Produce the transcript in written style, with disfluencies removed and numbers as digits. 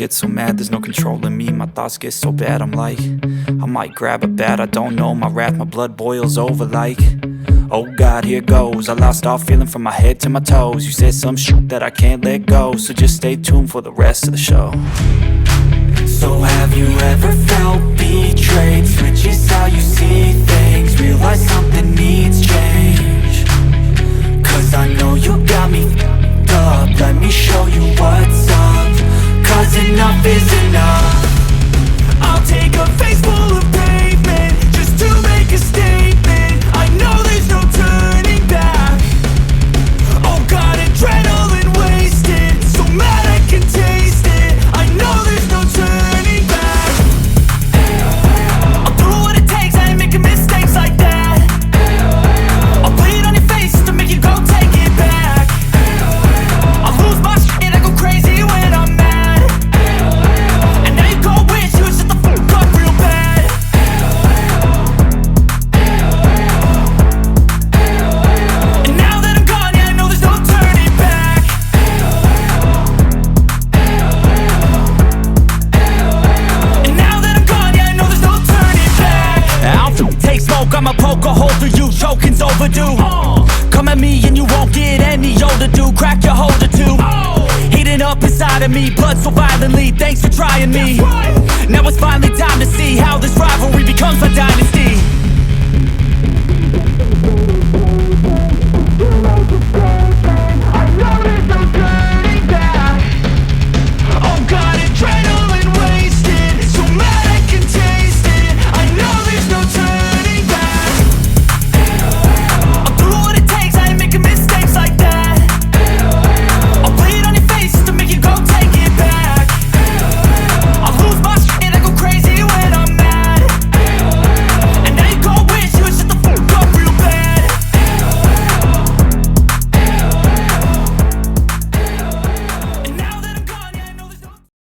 get so mad, there's no controlling me. My thoughts get so bad, I'm like, I might grab a bat, I don't know. My wrath, my blood boils over like, oh God, here goes. I lost all feeling from my head to my toes. You said some shit that I can't let go, so just stay tuned for the rest of the show. So have you ever felt betrayed? Switches how you see things, realize something needs change. Cause I know you got me f***ed up, let me show you what's up. Cause enough is enough. I'll take a face full of pavement just to make a statement. I know there's no turning back. Oh God, adrenaline wasted, so mad I can taste it. I know there's no turning back. I'll do what it takes, I ain't making mistakes like that. I'll bleed on your face to make you go take it back. I'll lose my shit, I go crazy when I'm mad. And now you go wish you would shut the fuck up real bad. And now that I'm gone, yeah, I know there's no turning back. And now that I'm gone, yeah, I know there's no turning back. I'll take smoke, I'ma poke a hole through you, choking's overdue. Come at me and you won't get any older, dude. Crack your holder too. Heating up inside of me, blood so violently. Thanks for trying